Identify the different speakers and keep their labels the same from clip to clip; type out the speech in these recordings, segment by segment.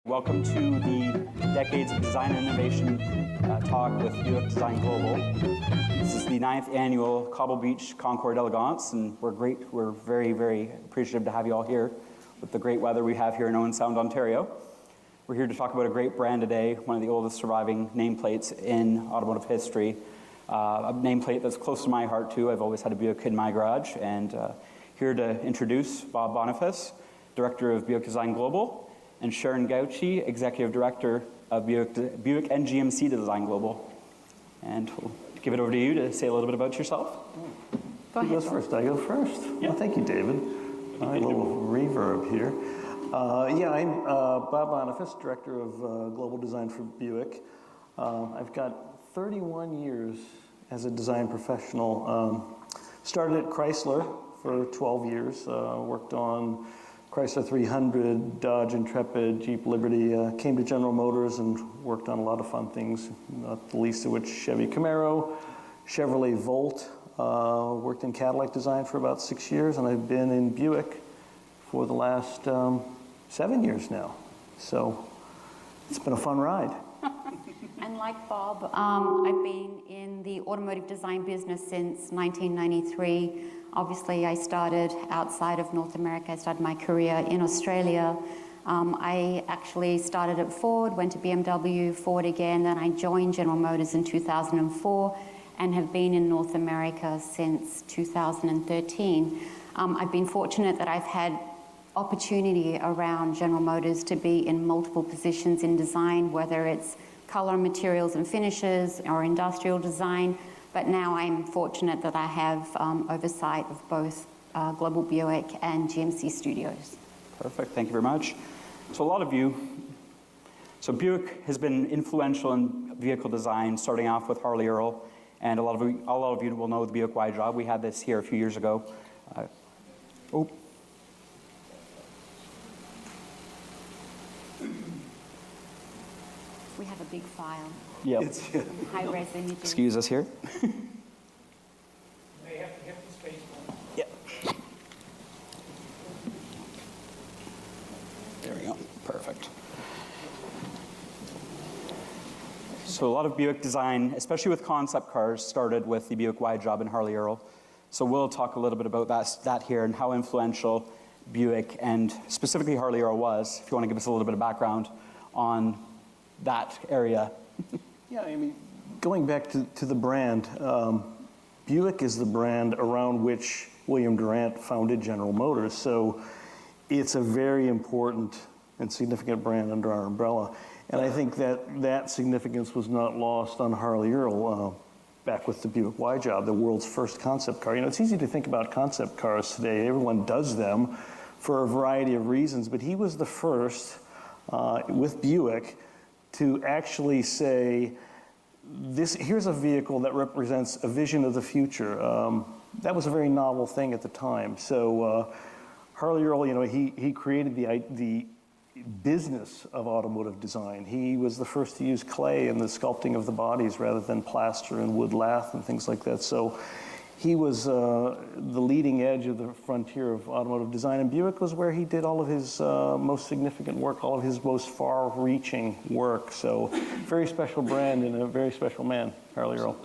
Speaker 1: Welcome to the Decades of Design and Innovation talk with Buick Design Global. This is the 9th annual Cobble Beach Concours d'Elegance, and we're very, very appreciative to have you all here with the great weather we have here in Owen Sound, Ontario. We're here to talk about a great brand today, one of the oldest surviving nameplates in automotive history. A nameplate that's close to my heart too. I've always had a Buick in my garage, and here to introduce Bob Boniface, Director of Buick Design Global, and Sharon Gauci, Executive Director of Buick and GMC Design Global. And we'll give it over to you to say a little bit about yourself.
Speaker 2: Go ahead. Who goes first? I go first?
Speaker 1: Yeah.
Speaker 2: Well, thank you, David. A little reverb here. I'm Bob Boniface, Director of Global Design for Buick. I've got 31 years as a design professional. Started at Chrysler for 12 years, worked on Chrysler 300, Dodge Intrepid, Jeep Liberty, came to General Motors and worked on a lot of fun things, not the least of which Chevy Camaro, Chevrolet Volt, worked in Cadillac design for about 6 years, and I've been in Buick for the last 7 years now. So it's been a fun ride.
Speaker 3: And like Bob, I've been in the automotive design business since 1993. Obviously, I started outside of North America. I started my career in Australia. I actually started at Ford, went to BMW, Ford again, then I joined General Motors in 2004 and have been in North America since 2013. I've been fortunate that I've had opportunity around General Motors to be in multiple positions in design, whether it's color, materials and finishes or industrial design. But now I'm fortunate that I have oversight of both Global Buick and GMC Studios.
Speaker 1: Perfect, thank you very much. So Buick has been influential in vehicle design, starting off with Harley Earl, and a lot of you will know the Buick Y Job. We had this here a few years ago.
Speaker 3: We have a big file.
Speaker 1: Yep.
Speaker 3: High-res images.
Speaker 1: Excuse us here.
Speaker 4: They have to hit the space bar.
Speaker 1: Yep. There we go. Perfect. So a lot of Buick design, especially with concept cars, started with the Buick Y Job and Harley Earl. So we'll talk a little bit about that here and how influential Buick and specifically Harley Earl was, if you want to give us a little bit of background on that area.
Speaker 2: Yeah, I mean, going back to the brand, Buick is the brand around which William Durant founded General Motors. So it's a very important and significant brand under our umbrella. And I think that significance was not lost on Harley Earl back with the Buick Y Job, the world's first concept car. You know, it's easy to think about concept cars today. Everyone does them for a variety of reasons, but he was the first with Buick to actually say, here's a vehicle that represents a vision of the future. That was a very novel thing at the time. So Harley Earl, you know, he created the business of automotive design. He was the first to use clay in the sculpting of the bodies rather than plaster and wood lath and things like that. So he was the leading edge of the frontier of automotive design, and Buick was where he did all of his most significant work, all of his most far-reaching work. So very special brand and a very special man, Harley Earl.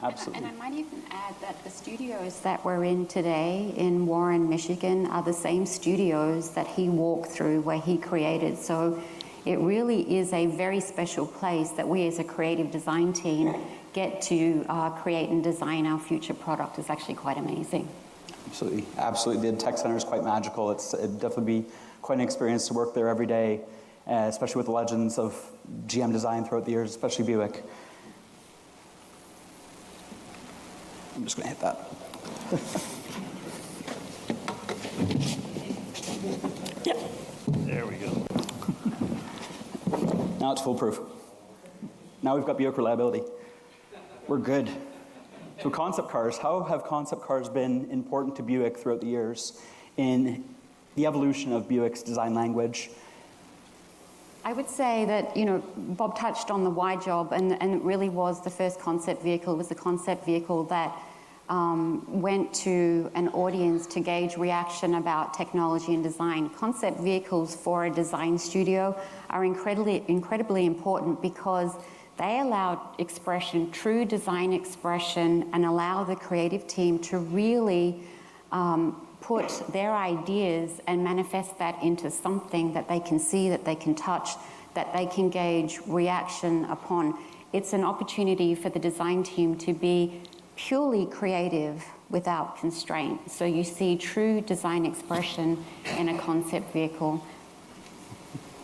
Speaker 1: Absolutely.
Speaker 3: And I might even add that the studios that we're in today in Warren, Michigan are the same studios that he walked through where he created. So it really is a very special place that we as a creative design team get to create and design our future product. Is actually quite amazing.
Speaker 1: Absolutely, absolutely. The tech center is quite magical. It'd definitely be quite an experience to work there every day, especially with the legends of GM design throughout the years, especially Buick. I'm just going to hit that.
Speaker 2: Yeah. There we go.
Speaker 1: Now it's foolproof. Now we've got Buick reliability. We're good. So concept cars, how have concept cars been important to Buick throughout the years in the evolution of Buick's design language?
Speaker 3: I would say that, you know, Bob touched on the Y Job, and it really was the first concept vehicle. It was the concept vehicle that went to an audience to gauge reaction about technology and design. Concept vehicles for a design studio are incredibly important because they allow expression, true design expression, and allow the creative team to really put their ideas and manifest that into something that they can see, that they can touch, that they can gauge reaction upon. It's an opportunity for the design team to be purely creative without constraint. So you see true design expression in a concept vehicle.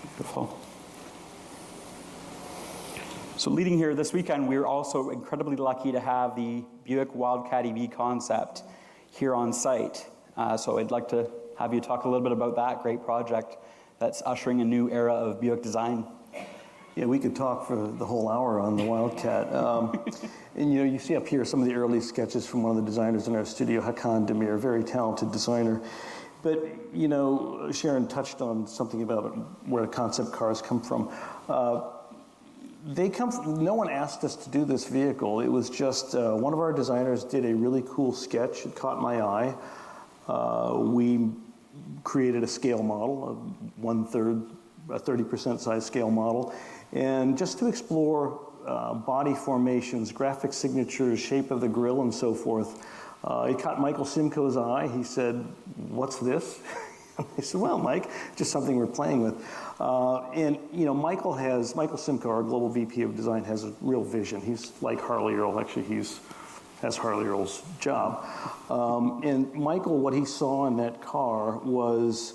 Speaker 1: Beautiful. So leading here this weekend, we're also incredibly lucky to have the Buick Wildcat EV concept here on site. So I'd like to have you talk a little bit about that great project that's ushering a new era of Buick design.
Speaker 2: Yeah, we could talk for the whole hour on the Wildcat. And you see up here some of the early sketches from one of the designers in our studio, Hakan Demir, very talented designer. But, Sharon touched on something about where concept cars come from. No one asked us to do this vehicle. It was just one of our designers did a really cool sketch. It caught my eye. We created a scale model, a 30% size scale model, and just to explore body formations, graphic signatures, shape of the grille, and so forth. It caught Michael Simcoe's eye. He said, "What's this?" I said, "Well, Mike, just something we're playing with." Michael Simcoe, our global VP of design, has a real vision. He's like Harley Earl. Actually, has Harley Earl's job. And Michael, what he saw in that car was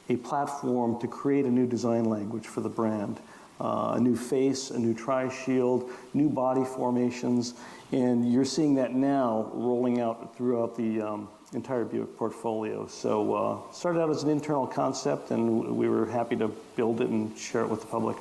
Speaker 2: a platform to create a new design language for the brand. A new face, a new tri-shield, new body formations, and you're seeing that now rolling out throughout the entire Buick portfolio. So started out as an internal concept, and we were happy to build it and share it with the public.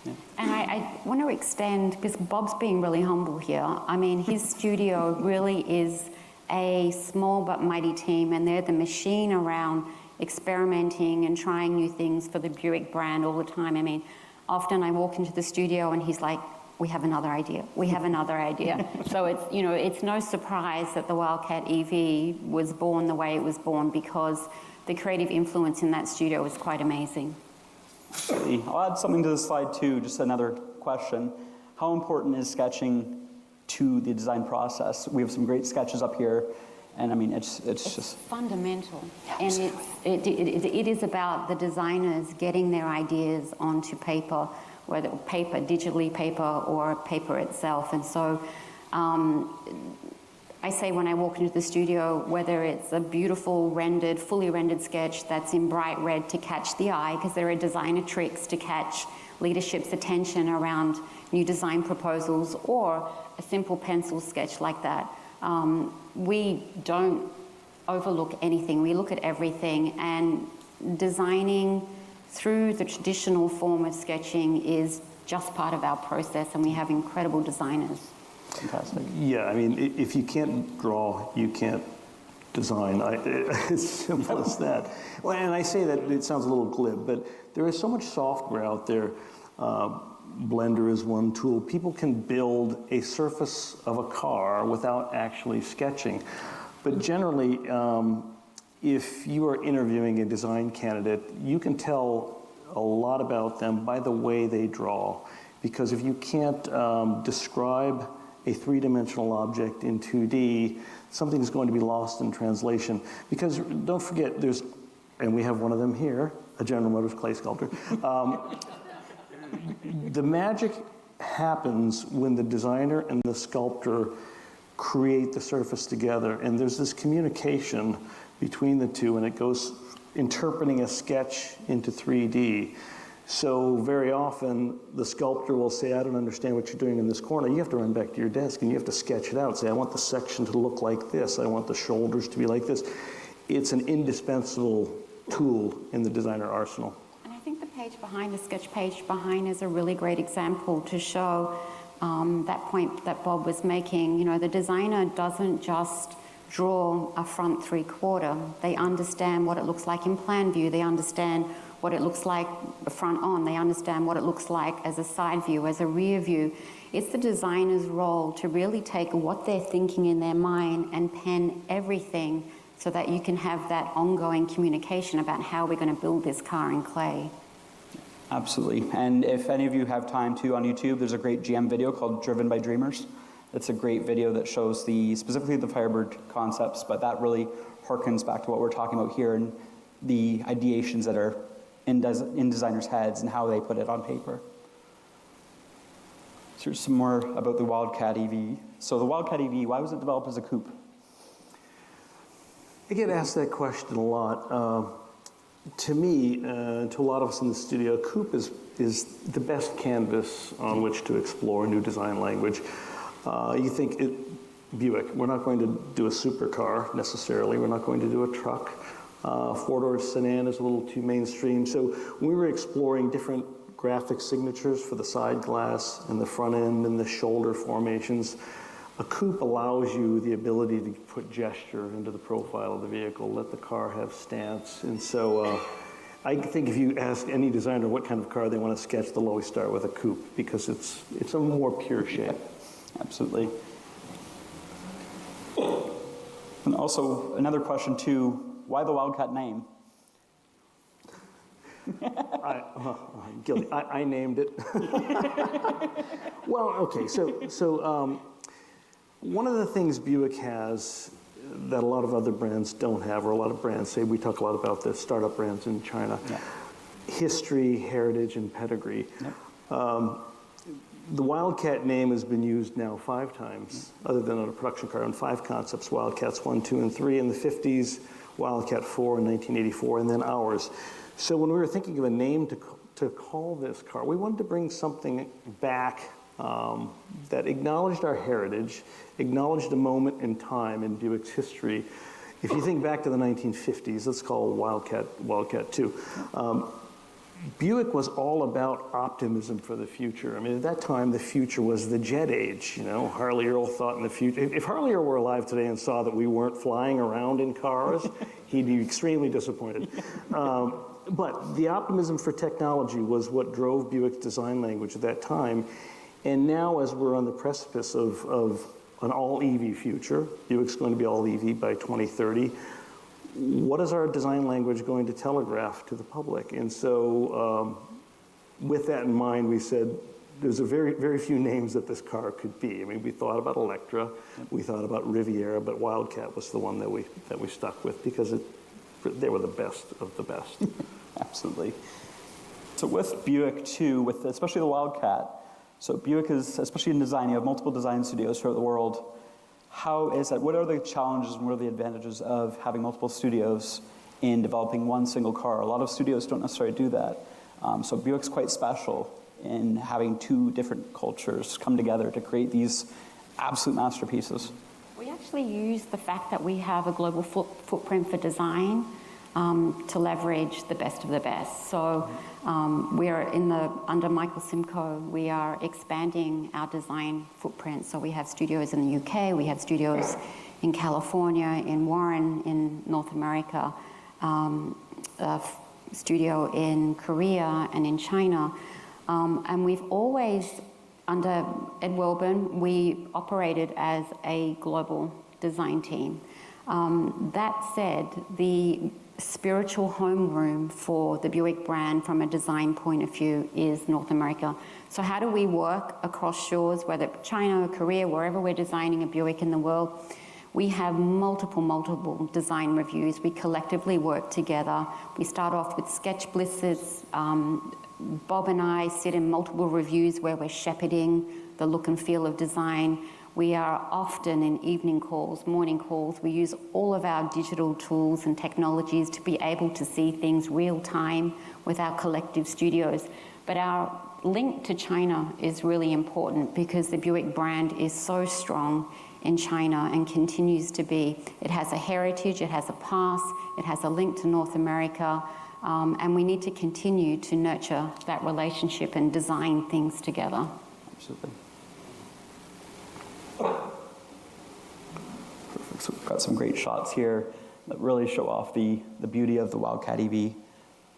Speaker 3: Yeah. And I want to extend, because Bob's being really humble here. I mean, his studio really is a small but mighty team, and they're the machine around experimenting and trying new things for the Buick brand all the time. I mean, often I walk into the studio and he's like, "We have another idea. We have another idea." So it's no surprise that the Wildcat EV was born the way it was born, because the creative influence in that studio was quite amazing.
Speaker 1: I'll add something to this slide too, just another question. How important is sketching to the design process? We have some great sketches up here, and I mean, it's just
Speaker 3: fundamental. And it is about the designers getting their ideas onto paper, whether paper, digitally paper, or paper itself. And so I say when I walk into the studio, whether it's a beautiful rendered, fully rendered sketch that's in bright red to catch the eye, because there are designer tricks to catch leadership's attention around new design proposals, or a simple pencil sketch like that. We don't overlook anything. We look at everything, and designing through the traditional form of sketching is just part of our process, and we have incredible designers.
Speaker 1: fantastic.
Speaker 2: Yeah, I mean, if you can't draw, you can't design. It's simple as that. Well, and I say that it sounds a little glib, but there is so much software out there. Blender is one tool. People can build a surface of a car without actually sketching. But generally, if you are interviewing a design candidate, you can tell a lot about them by the way they draw. Because if you can't describe a three-dimensional object in 2D, something is going to be lost in translation. Because don't forget, and we have one of them here, a General Motors clay sculptor. The magic happens when the designer and the sculptor create the surface together, and there's this communication between the two, and it goes interpreting a sketch into 3D. So very often the sculptor will say, I don't understand what you're doing in this corner. You have to run back to your desk and you have to sketch it out. Say, I want the section to look like this. I want the shoulders to be like this. It's an indispensable tool in the designer arsenal.
Speaker 3: And I think the page behind, the sketch page behind, is a really great example to show that point that Bob was making. You know, the designer doesn't just draw a front three-quarter. They understand what it looks like in plan view. They understand what it looks like front on. They understand what it looks like as a side view, as a rear view. It's the designer's role to really take what they're thinking in their mind and pen everything so that you can have that ongoing communication about how we're going to build this car in clay.
Speaker 1: Absolutely. And if any of you have time too on YouTube, there's a great GM video called Driven by Dreamers. It's a great video that shows specifically the Firebird concepts, but that really harkens back to what we're talking about here and the ideations that are in designers' heads and how they put it on paper. So here's some more about the Wildcat EV. So the Wildcat EV, why was it developed as a coupe?
Speaker 2: I get asked that question a lot. To me, to a lot of us in the studio, a coupe is the best canvas on which to explore new design language. You think Buick, we're not going to do a supercar necessarily, we're not going to do a truck. Four-door sedan is a little too mainstream. So when we were exploring different graphic signatures for the side glass and the front end and the shoulder formations, a coupe allows you the ability to put gesture into the profile of the vehicle, let the car have stance. And so I think if you ask any designer what kind of car they want to sketch, they'll always start with a coupe because it's a more pure shape.
Speaker 1: Absolutely. And also, another question too, why the Wildcat name?
Speaker 2: Guilty. I named it. Well, okay, so one of the things Buick has that a lot of other brands don't have, or a lot of brands say, we talk a lot about the startup brands in China, history, heritage, and pedigree. Yep. The Wildcat name has been used now 5 times, other than on a production car, on 5 concepts, Wildcats 1, 2, and 3 in the 50s, Wildcat 4 in 1984, and then ours. So when we were thinking of a name to call this car, we wanted to bring something back that acknowledged our heritage, acknowledged a moment in time in Buick's history. If you think back to the 1950s, let's call Wildcat 2. Buick was all about optimism for the future. I mean, at that time, the future was the jet age. You know, Harley Earl thought in the future. If Harley Earl were alive today and saw that we weren't flying around in cars, he'd be extremely disappointed. But the optimism for technology was what drove Buick's design language at that time. And now, as we're on the precipice of an all-EV future, Buick's going to be all-EV by 2030, what is our design language going to telegraph to the public? And so with that in mind, we said there's a very, very few names that this car could be. I mean, we thought about Electra, we thought about Riviera, but Wildcat was the one that we stuck with because they were the best of the best.
Speaker 1: Absolutely. So with Buick too, especially the Wildcat, so Buick is, especially in design, you have multiple design studios throughout the world. How is that? What are the challenges and what are the advantages of having multiple studios in developing one single car? A lot of studios don't necessarily do that. So Buick's quite special in having 2 different cultures come together to create these absolute masterpieces.
Speaker 3: We actually use the fact that we have a global footprint for design to leverage the best of the best. So we are under Michael Simcoe, we are expanding our design footprint. So we have studios in the UK, we have studios in California, in Warren, in North America, a studio in Korea and in China. And we've always, under Ed Welburn, we operated as a global design team. That said, the spiritual homeroom for the Buick brand from a design point of view is North America. So how do we work across shores, whether China or Korea, wherever we're designing a Buick in the world? We have multiple design reviews. We collectively work together. We start off with sketch blitzes. Bob and I sit in multiple reviews where we're shepherding the look and feel of design. We are often in evening calls, morning calls. We use all of our digital tools and technologies to be able to see things real time with our collective studios. But our link to China is really important because the Buick brand is so strong in China and continues to be. It has a heritage, it has a past, it has a link to North America, and we need to continue to nurture that relationship and design things together.
Speaker 1: Absolutely. Perfect. So we've got some great shots here that really show off the beauty of the Wildcat EV.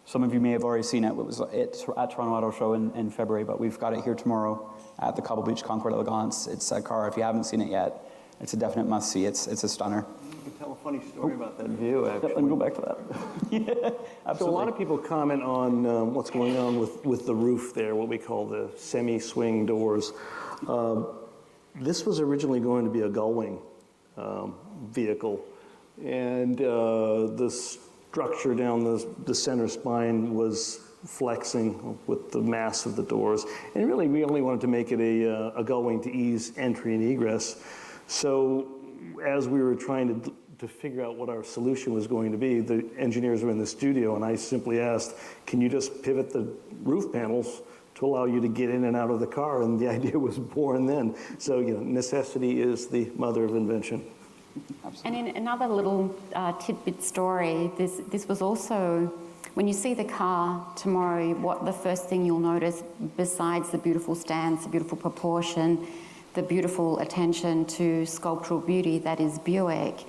Speaker 1: Some of you may have already seen it. It was at Toronto Auto Show in February, but we've got it here tomorrow at the Cobble Beach Concours d'Elegance. It's a car, if you haven't seen it yet, it's a definite must-see. It's a stunner.
Speaker 2: You can tell a funny story about that view, actually.
Speaker 1: Let me go back to that. Yeah, absolutely.
Speaker 2: So a lot of people comment on what's going on with the roof there, what we call the semi-swing doors. This was originally going to be a gull-wing vehicle, and the structure down the center spine was flexing with the mass of the doors. And really, we only wanted to make it a gull-wing to ease entry and egress. So as we were trying to figure out what our solution was going to be, the engineers were in the studio, and I simply asked, can you just pivot the roof panels to allow you to get in and out of the car? And the idea was born then. So, necessity is the mother of invention.
Speaker 3: Absolutely. And in another little tidbit story, this was also, when you see the car tomorrow, what the first thing you'll notice, besides the beautiful stance, the beautiful proportion, the beautiful attention to sculptural beauty that is Buick,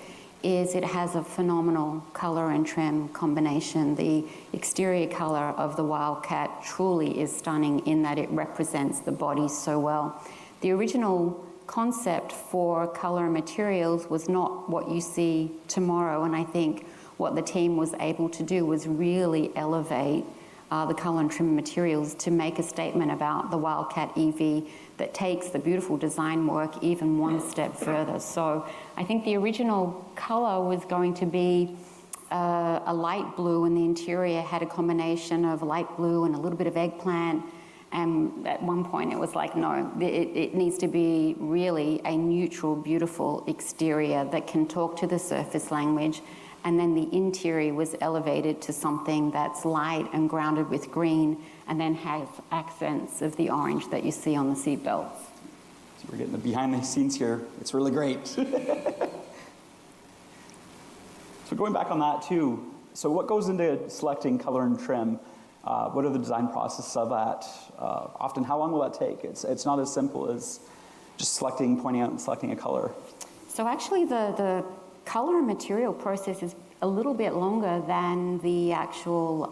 Speaker 3: is it has a phenomenal color and trim combination. The exterior color of the Wildcat truly is stunning in that it represents the body so well. The original concept for color and materials was not what you see tomorrow, and I think what the team was able to do was really elevate the color and trim materials to make a statement about the Wildcat EV that takes the beautiful design work even one step further. So I think the original color was going to be a light blue, and the interior had a combination of light blue and a little bit of eggplant. And at one point it was like, no, it needs to be really a neutral, beautiful exterior that can talk to the surface language. And then the interior was elevated to something that's light and grounded with green, and then has accents of the orange that you see on the seat belts.
Speaker 1: So we're getting the behind the scenes here. It's really great. So going back on that too, so what goes into selecting color and trim? What are the design processes of that? Often, how long will that take? It's not as simple as just pointing out and selecting a color.
Speaker 3: So actually the color and material process is a little bit longer than the actual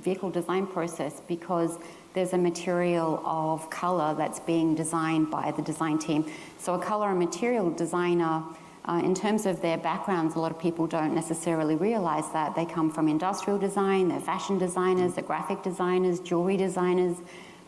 Speaker 3: vehicle design process, because there's a material of color that's being designed by the design team. So a color and material designer, in terms of their backgrounds, a lot of people don't necessarily realize that. They come from industrial design, they're fashion designers, they're graphic designers, jewelry designers.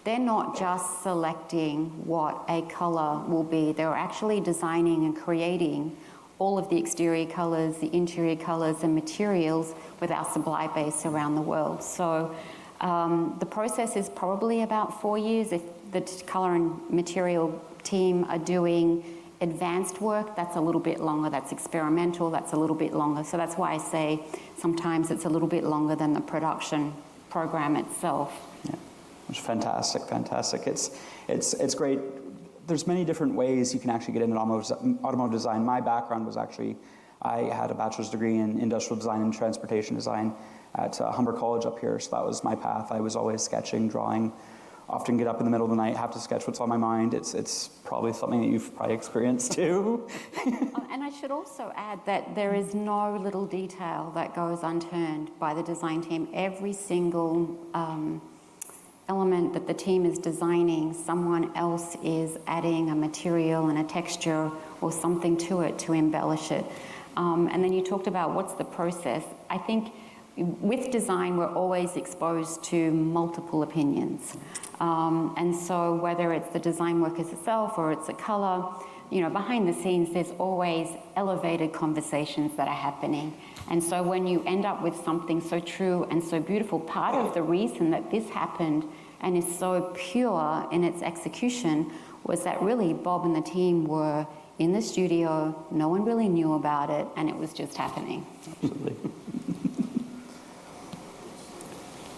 Speaker 3: They're not just selecting what a color will be, they're actually designing and creating all of the exterior colors, the interior colors and materials with our supply base around the world. So the process is probably about 4 years. If the color and material team are doing advanced work, that's a little bit longer. That's experimental, that's a little bit longer. So that's why I say sometimes it's a little bit longer than the production program itself.
Speaker 1: Yeah, which is fantastic. It's great. There's many different ways you can actually get into automotive design. My background was actually, I had a bachelor's degree in industrial design and transportation design at Humber College up here, so that was my path. I was always sketching, drawing, often get up in the middle of the night, have to sketch what's on my mind. It's probably something that you've probably experienced too.
Speaker 3: And I should also add that there is no little detail that goes unturned by the design team. Every single element that the team is designing, someone else is adding a material and a texture or something to it to embellish it. And then you talked about what's the process. I think with design, we're always exposed to multiple opinions. And so whether it's the design work itself or it's a color, behind the scenes, there's always elevated conversations that are happening. And so when you end up with something so true and so beautiful, part of the reason that this happened and is so pure in its execution was that really Bob and the team were in the studio, no one really knew about it, and it was just happening.
Speaker 1: Absolutely.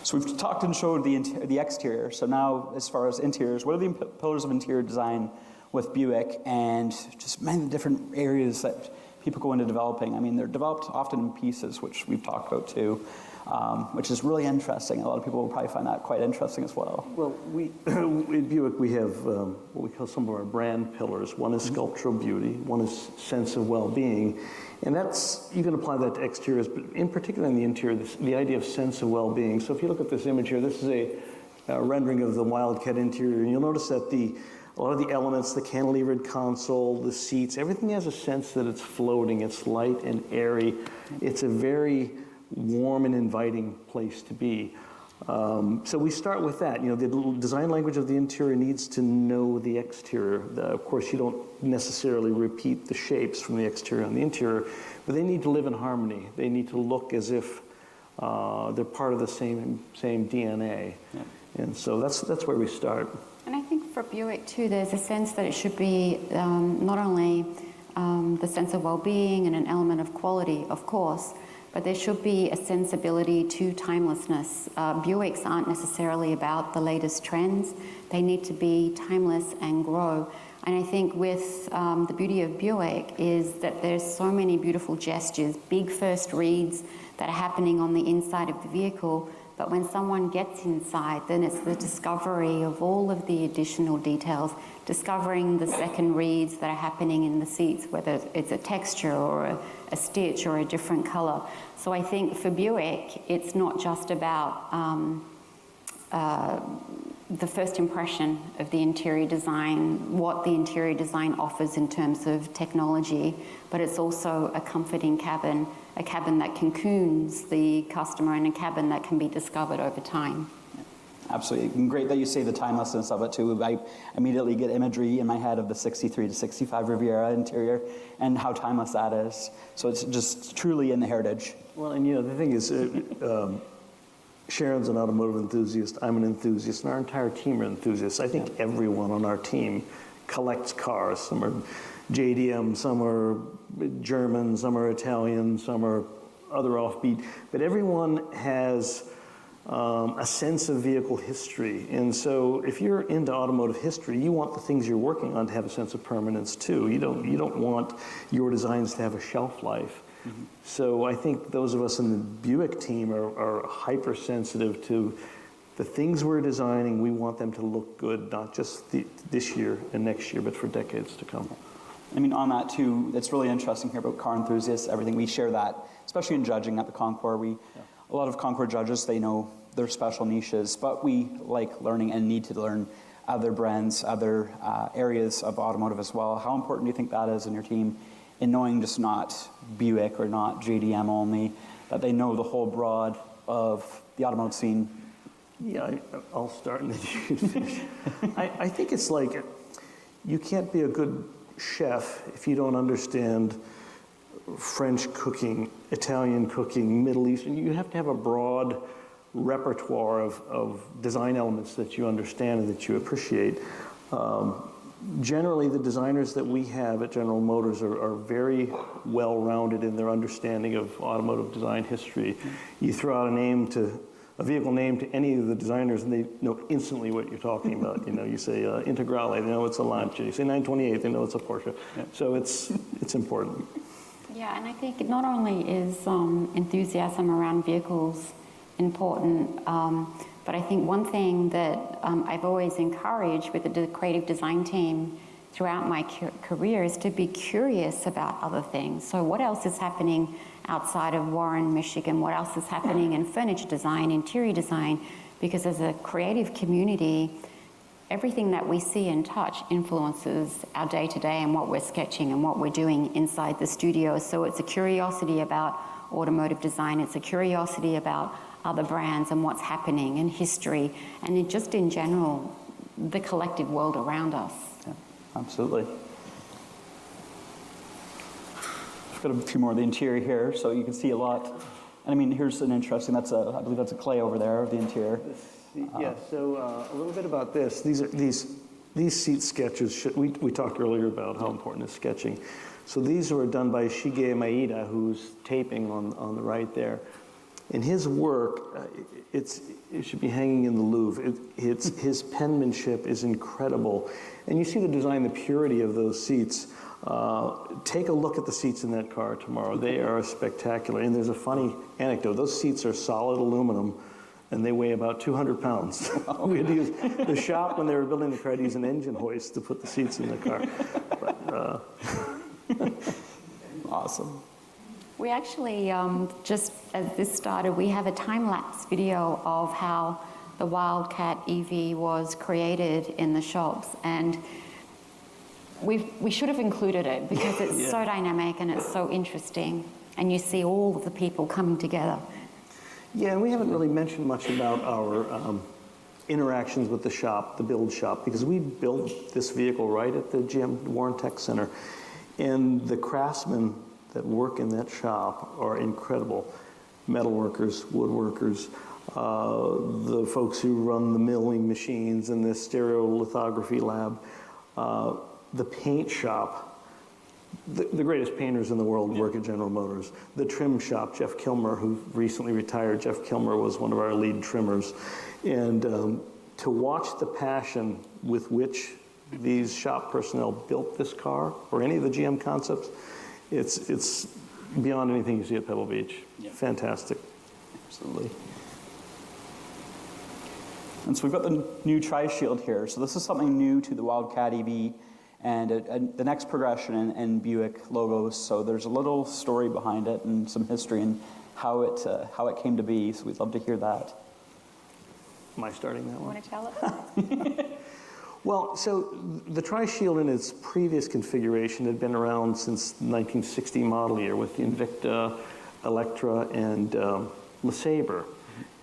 Speaker 1: So we've talked and showed the exterior. So now, as far as interiors, what are the pillars of interior design with Buick, and just many different areas that people go into developing? I mean, they're developed often in pieces, which we've talked about too. which is really interesting. A lot of people will probably find that quite interesting as well.
Speaker 2: Well, we at Buick, we have what we call some of our brand pillars. One is sculptural beauty, one is sense of well-being, and that's, you can apply that to exteriors, but in particular in the interior, the idea of sense of well-being. So if you look at this image here, this is a rendering of the Wildcat interior, and you'll notice that a lot of the elements, the cantilevered console, the seats, everything has a sense that it's floating, it's light and airy. It's a very warm and inviting place to be. So we start with that. You know, the design language of the interior needs to know the exterior. Of course, you don't necessarily repeat the shapes from the exterior on the interior, but they need to live in harmony. They need to look as if they're part of the same DNA. Yeah. And so that's where we start.
Speaker 3: And I think for Buick too, there's a sense that it should be not only the sense of well-being and an element of quality, of course, but there should be a sensibility to timelessness. Buicks aren't necessarily about the latest trends. They need to be timeless and grow. And I think with the beauty of Buick is that there's so many beautiful gestures, big first reads that are happening on the inside of the vehicle. But when someone gets inside, then it's the discovery of all of the additional details, discovering the second reads that are happening in the seats, whether it's a texture or a stitch or a different color. So I think for Buick, it's not just about the first impression of the interior design, what the interior design offers in terms of technology, but it's also a comforting cabin, a cabin that cocoons the customer, and a cabin that can be discovered over time.
Speaker 1: Absolutely. And great that you say the timelessness of it too. I immediately get imagery in my head of the 63 to 65 Riviera interior and how timeless that is. So it's just truly in the heritage.
Speaker 2: Well, and you know, the thing is, Sharon's an automotive enthusiast, I'm an enthusiast, and our entire team are enthusiasts. I think everyone on our team collects cars. Some are JDM, some are German, some are Italian, some are other offbeat, but everyone has a sense of vehicle history. And so if you're into automotive history, you want the things you're working on to have a sense of permanence too. You don't want your designs to have a shelf life. Mm-hmm. So I think those of us in the Buick team are hypersensitive to the things we're designing. We want them to look good, not just this year and next year, but for decades to come.
Speaker 1: I mean, on that too, it's really interesting here about car enthusiasts, everything. We share that, especially in judging at the Concours. A lot of Concours judges, they know their special niches, but we like learning and need to learn other brands, other areas of automotive as well. How important do you think that is in your team, in knowing just not Buick or not JDM only, that they know the whole broad of the automotive scene?
Speaker 2: Yeah, I'll start and then you can finish. I think it's like, you can't be a good chef if you don't understand French cooking, Italian cooking, Middle Eastern. You have to have a broad repertoire of design elements that you understand and that you appreciate. Generally, the designers that we have at General Motors are very well-rounded in their understanding of automotive design history. You throw out a vehicle name to any of the designers and they know instantly what you're talking about. You know, you say Integrale, they know it's a Lancia. You say 928, they know it's a Porsche. Yeah. So it's important.
Speaker 3: Yeah, and I think not only is enthusiasm around vehicles important, but I think one thing that I've always encouraged with the creative design team throughout my career is to be curious about other things. So what else is happening outside of Warren, Michigan? What else is happening in furniture design, interior design? Because as a creative community, everything that we see and touch influences our day-to-day and what we're sketching and what we're doing inside the studio. So it's a curiosity about automotive design. It's a curiosity about other brands and what's happening in history, and just in general, the collective world around us.
Speaker 1: Yeah, absolutely. I've got a few more of the interior here, so you can see a lot. And I mean, here's an interesting, I believe that's a clay over there of the interior.
Speaker 2: Yeah, so a little bit about this. These seat sketches, we talked earlier about how important is sketching. So these were done by Shige Maeda, who's taping on the right there. And his work, it should be hanging in the Louvre. His penmanship is incredible. And you see the design, the purity of those seats. Take a look at the seats in that car tomorrow. They are spectacular. And there's a funny anecdote. Those seats are solid aluminum, and they weigh about 200 pounds. We had to use the shop, when they were building the car, to use an engine hoist to put the seats in the car. But,
Speaker 1: Awesome.
Speaker 3: We actually, just as this started, we have a time-lapse video of how the Wildcat EV was created in the shops, and we should have included it because it's so dynamic and it's so interesting, and you see all of the people coming together.
Speaker 2: yeah, and we haven't really mentioned much about our interactions with the shop, the build shop, because we built this vehicle right at the GM Warren Tech Center, and the craftsmen that work in that shop are incredible. Metalworkers, woodworkers, the folks who run the milling machines and the stereolithography lab, the paint shop. The greatest painters in the world work at General Motors. The trim shop, Jeff Kilmer, who recently retired. Jeff Kilmer was one of our lead trimmers. And to watch the passion with which these shop personnel built this car, or any of the GM concepts, it's beyond anything you see at Pebble Beach.
Speaker 1: Yeah.
Speaker 2: Fantastic.
Speaker 1: Absolutely. And so we've got the new Tri-Shield here. So this is something new to the Wildcat EV, and the next progression in Buick logos. So there's a little story behind it and some history and how it came to be. So we'd love to hear that.
Speaker 2: Am I starting that
Speaker 3: You
Speaker 2: one?
Speaker 3: want to tell it?
Speaker 2: Well, so the Tri-Shield in its previous configuration had been around since the 1960 model year with the Invicta, Electra, and LeSabre.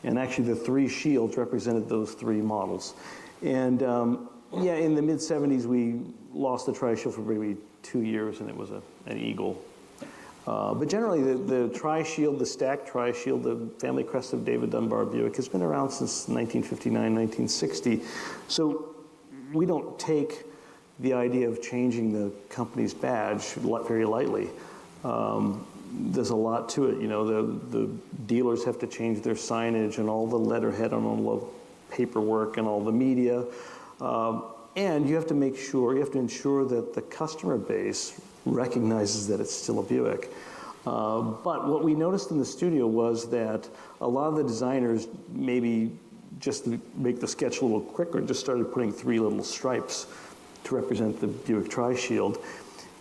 Speaker 2: And actually the three shields represented those three models. And yeah, in the mid-70s we lost the Tri-Shield for maybe 2 years, and it was an Eagle. But generally the Tri-Shield, the stacked Tri-Shield, the family crest of David Dunbar Buick, has been around since 1959, 1960. So we don't take the idea of changing the company's badge very lightly. There's a lot to it. You know, the dealers have to change their signage and all the letterhead on all the paperwork and all the media. And you have to ensure that the customer base recognizes that it's still a Buick. But what we noticed in the studio was that a lot of the designers, maybe just to make the sketch a little quicker, just started putting three little stripes to represent the Buick Tri-Shield.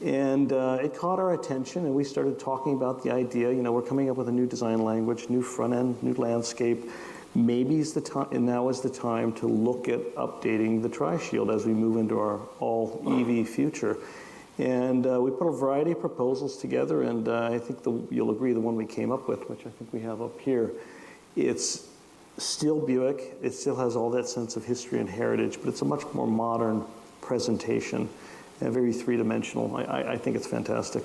Speaker 2: And it caught our attention, and we started talking about the idea, you know, we're coming up with a new design language, new front end, new landscape. Maybe it's the time, and now is the time to look at updating the Tri-Shield as we move into our all EV future. And we put a variety of proposals together, and I think you'll agree the one we came up with, which I think we have up here, it's still Buick. It still has all that sense of history and heritage, but it's a much more modern presentation and very three-dimensional. I think it's fantastic.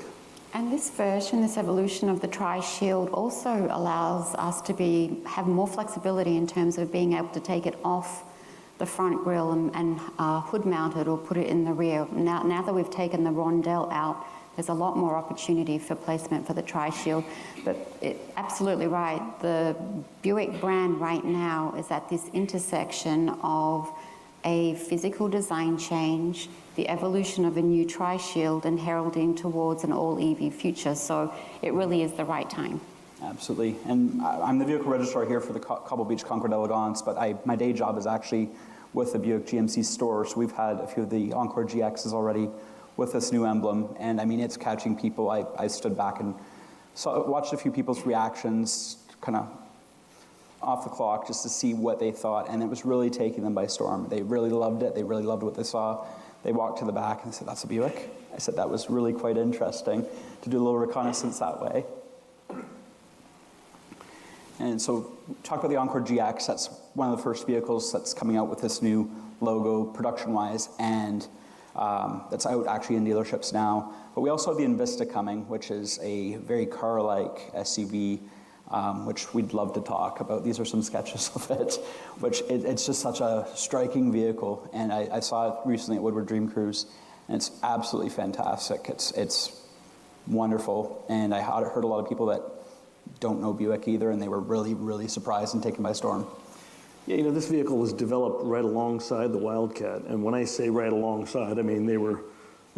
Speaker 3: And this version, this evolution of the Tri-Shield also allows us to have more flexibility in terms of being able to take it off the front grille and hood mounted or put it in the rear. Now that we've taken the rondelle out, there's a lot more opportunity for placement for the Tri-Shield. But absolutely right, the Buick brand right now is at this intersection of a physical design change, the evolution of a new Tri-Shield, and heralding towards an all-EV future. So it really is the right time.
Speaker 1: Absolutely. And I'm the vehicle registrar here for the Cobble Beach Concours d'Elegance, but my day job is actually with the Buick GMC store. So we've had a few of the Encore GXs already with this new emblem, and I mean, it's catching people. I stood back and watched a few people's reactions, kind of off the clock, just to see what they thought, and it was really taking them by storm. They really loved it. They really loved what they saw. They walked to the back and said, "That's a Buick?" I said, "That was really quite interesting to do a little reconnaissance that way." And so, talk about the Encore GX. That's one of the first vehicles that's coming out with this new logo, production-wise, and that's out actually in dealerships now. But we also have the Invista coming, which is a very car-like SUV, which we'd love to talk about. These are some sketches of it, which it's just such a striking vehicle. And I saw it recently at Woodward Dream Cruise, and it's absolutely fantastic. It's wonderful. And I heard a lot of people that don't know Buick either, and they were really, really surprised and taken by storm.
Speaker 2: Yeah, this vehicle was developed right alongside the Wildcat, and when I say right alongside, I mean they were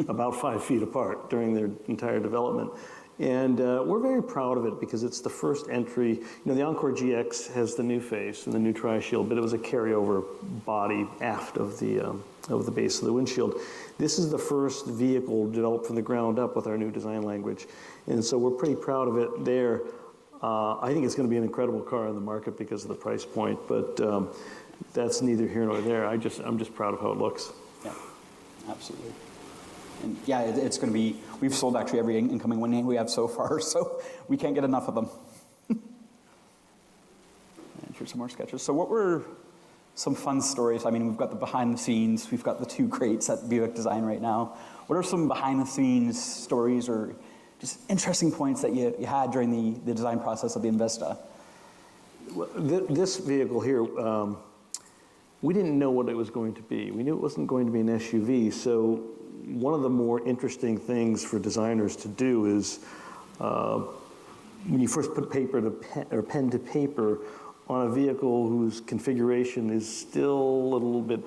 Speaker 2: about 5 feet apart during their entire development. And we're very proud of it because it's the first entry. The Encore GX has the new face and the new tri-shield, but it was a carryover body aft of the base of the windshield. This is the first vehicle developed from the ground up with our new design language, and so we're pretty proud of it there. I think it's going to be an incredible car in the market because of the price point, but that's neither here nor there. I'm just proud of how it looks.
Speaker 1: Yeah, absolutely. And yeah, it's going to be, we've sold actually every incoming one we have so far, so we can't get enough of them. And here's some more sketches. So what were some fun stories? I mean, we've got the behind the scenes, we've got the 2 crates at Buick Design right now. What are some behind the scenes stories or just interesting points that you had during the design process of the Investa?
Speaker 2: Well, this vehicle here, we didn't know what it was going to be. We knew it wasn't going to be an SUV, so one of the more interesting things for designers to do is when you first put paper to pen, or pen to paper on a vehicle whose configuration is still a little bit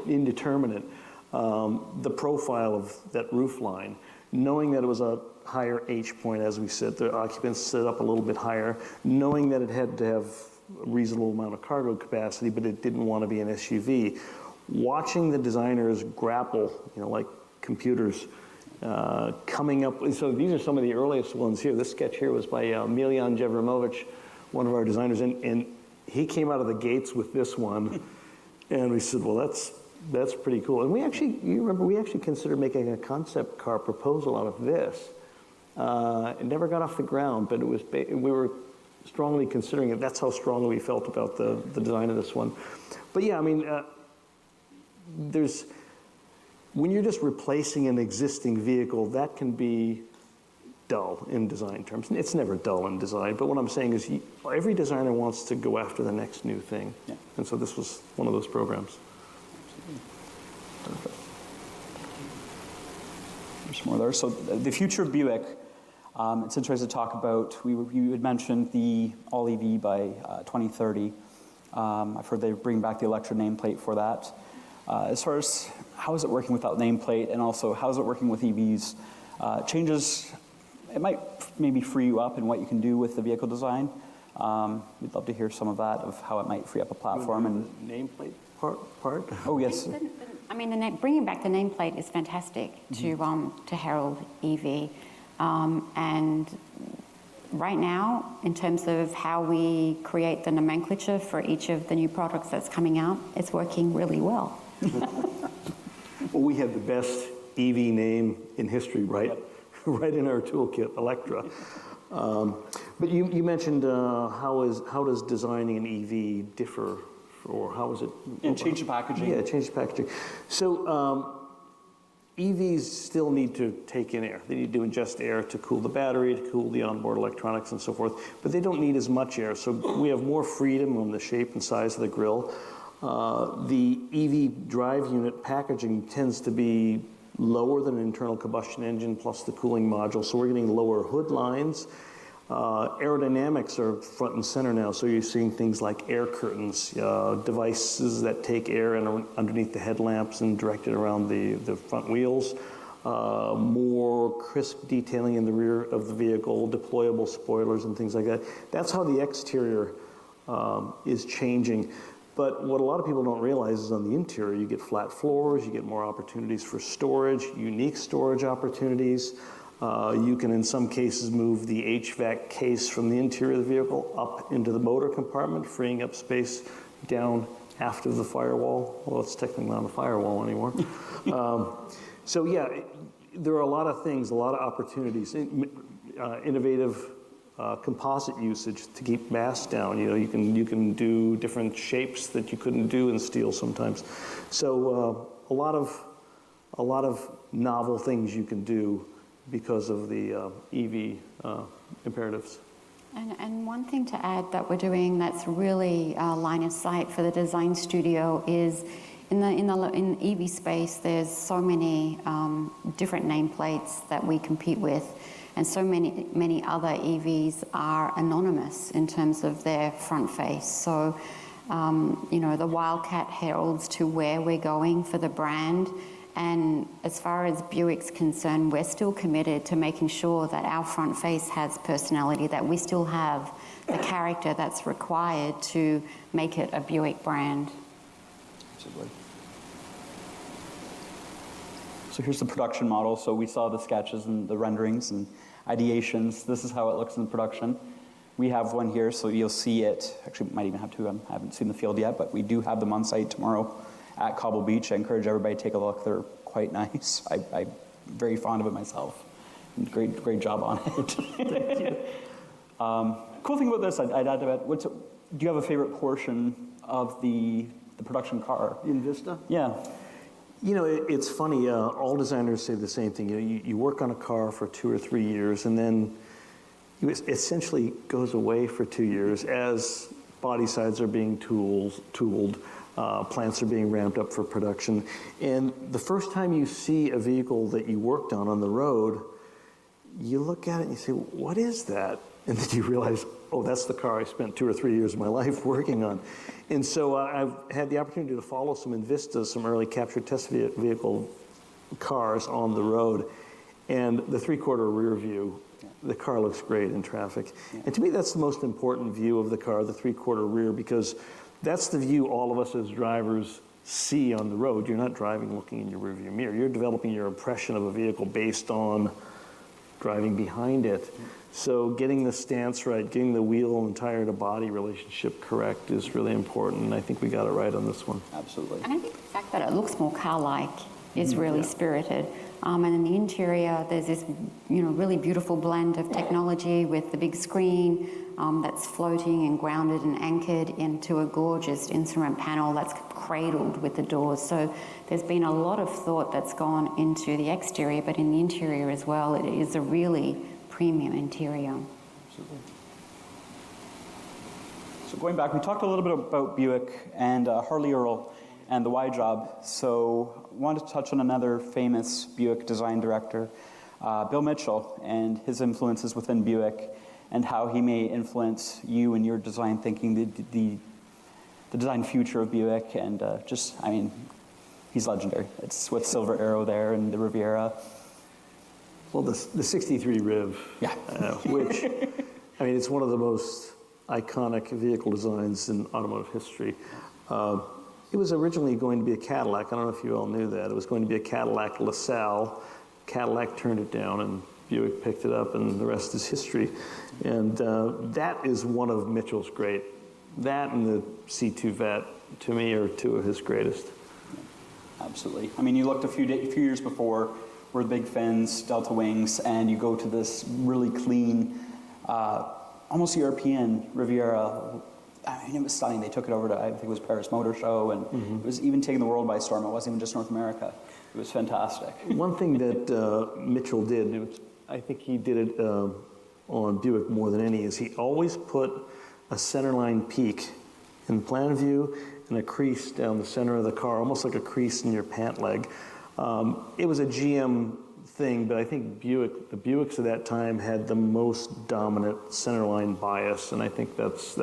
Speaker 2: indeterminate, the profile of that roof line, knowing that it was a higher H point, as we said, the occupants sit up a little bit higher, knowing that it had to have a reasonable amount of cargo capacity, but it didn't want to be an SUV. Watching the designers grapple, like computers, coming up. So these are some of the earliest ones here. This sketch here was by Miljan Jevremovic, one of our designers, and he came out of the gates with this one, and we said, well, that's pretty cool. And we actually considered making a concept car proposal out of this. It never got off the ground, but we were strongly considering it. That's how strongly we felt about the design of this one. But yeah, I mean, when you're just replacing an existing vehicle, that can be dull in design terms. It's never dull in design, but what I'm saying is every designer wants to go after the next new thing. Yeah. And so this was one of those programs.
Speaker 1: Perfect. There's more there. So the future of Buick, it's interesting to talk about. You had mentioned the all EV by 2030. I've heard they bring back the Electra nameplate for that. As far as how is it working without nameplate, and also how is it working with EVs? Changes, it might maybe free you up in what you can do with the vehicle design. We'd love to hear some of that, of how it might free up a platform. And
Speaker 2: nameplate part?
Speaker 1: Oh, yes.
Speaker 3: I mean, bringing back the nameplate is fantastic to herald EV. And right now, in terms of how we create the nomenclature for each of the new products that's coming out, it's working really well.
Speaker 2: Well, we have the best EV name in history, right? Right in our toolkit, Electra. But you mentioned how does designing an EV differ, or how is it?
Speaker 1: And change the packaging.
Speaker 2: Yeah, change the packaging. So EVs still need to take in air. They need to ingest air to cool the battery, to cool the onboard electronics and so forth, but they don't need as much air. So we have more freedom on the shape and size of the grille. The EV drive unit packaging tends to be lower than an internal combustion engine plus the cooling module, so we're getting lower hood lines. Aerodynamics are front and center now, so you're seeing things like air curtains, devices that take air and underneath the headlamps and direct it around the front wheels, more crisp detailing in the rear of the vehicle, deployable spoilers and things like that. That's how the exterior is changing. But what a lot of people don't realize is on the interior, you get flat floors, you get more opportunities for storage, unique storage opportunities. You can, in some cases, move the HVAC case from the interior of the vehicle up into the motor compartment, freeing up space down aft of the firewall. Well, it's technically not a firewall anymore. So yeah, there are a lot of things, a lot of opportunities. Innovative composite usage to keep mass down. You can do different shapes that you couldn't do in steel sometimes. So a lot of novel things you can do because of the EV imperatives.
Speaker 3: And one thing to add that we're doing that's really line of sight for the design studio is in the EV space, there's so many different nameplates that we compete with. and so many other EVs are anonymous in terms of their front face. So, the Wildcat heralds to where we're going for the brand. And as far as Buick's concerned, we're still committed to making sure that our front face has personality, that we still have the character that's required to make it a Buick brand.
Speaker 1: Absolutely. So here's the production model. So we saw the sketches and the renderings and ideations. This is how it looks in production. We have one here, so you'll see it. Actually, we might even have two. I haven't seen the field yet, but we do have them on site tomorrow at Cobble Beach. I encourage everybody to take a look. They're quite nice. I'm very fond of it myself. Great job on it. Thank you. Cool thing about this, I'd add to it. Do you have a favorite portion of the production car?
Speaker 2: In Vista?
Speaker 1: Yeah.
Speaker 2: It's funny, all designers say the same thing. You work on a car for 2 or 3 years, and then it essentially goes away for 2 years as body sides are being tooled, plants are being ramped up for production. And the first time you see a vehicle that you worked on the road, you look at it and you say, what is that? And then you realize, oh, that's the car I spent 2 or 3 years of my life working on. And so I've had the opportunity to follow some Invistas, some early captured test vehicle cars on the road. And the 3/4 rear view, the car looks great in traffic. Yeah. And to me, that's the most important view of the car, the 3/4 rear, because that's the view all of us as drivers see on the road. You're not driving looking in your rearview mirror. You're developing your impression of a vehicle based on driving behind it. So getting the stance right, getting the wheel and tire to body relationship correct is really important, and I think we got it right on this one.
Speaker 1: Absolutely.
Speaker 3: And I think the fact that it looks more car-like is really spirited. And in the interior, there's this, really beautiful blend of technology with the big screen that's floating and grounded and anchored into a gorgeous instrument panel that's cradled with the doors. So there's been a lot of thought that's gone into the exterior, but in the interior as well, it is a really premium interior.
Speaker 1: Absolutely. So going back, we talked a little bit about Buick and Harley Earl and the Y job. So I wanted to touch on another famous Buick design director, Bill Mitchell, and his influences within Buick and how he may influence you in your design thinking, the design future of Buick, and he's legendary. It's with Silver Arrow there and the Riviera.
Speaker 2: Well, the 63 Riv, which, it's one of the most iconic vehicle designs in automotive history. It was originally going to be a Cadillac. I don't know if you all knew that. It was going to be a Cadillac LaSalle. Cadillac turned it down, and Buick picked it up, and the rest is history. And that is one of Mitchell's great. That and the C2 Vet, to me, are two of his greatest.
Speaker 1: Absolutely. You looked a few years before, were the big fins, Delta wings, and you go to this really clean, almost European Riviera. It was stunning. They took it over to, I think it was Paris Motor Show, and it was even taking the world by storm. It wasn't even just North America. It was fantastic.
Speaker 2: One thing that Mitchell did, I think he did it on Buick more than any, is he always put a centerline peak in the plan view and a crease down the center of the car, almost like a crease in your pant leg. It was a GM thing, but I think the Buicks of that time had the most dominant centerline bias, and I think that's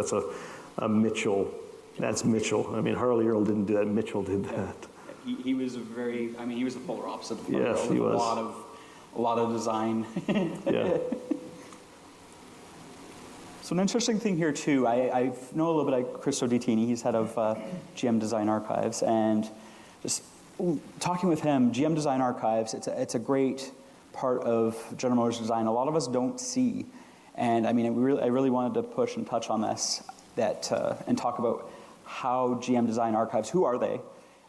Speaker 2: a Mitchell. That's Mitchell. Harley Earl didn't do that. Mitchell did that.
Speaker 1: He was he was the polar opposite of Harley
Speaker 2: Yes,
Speaker 1: Earl.
Speaker 2: he was.
Speaker 1: A lot of design.
Speaker 2: Yeah.
Speaker 1: So an interesting thing here too, I know a little bit about Chris Oditini. He's head of GM Design Archives, and just talking with him, GM Design Archives, it's a great part of General Motors design. A lot of us don't see, and I really wanted to push and touch on this, and talk about how GM Design Archives, who are they,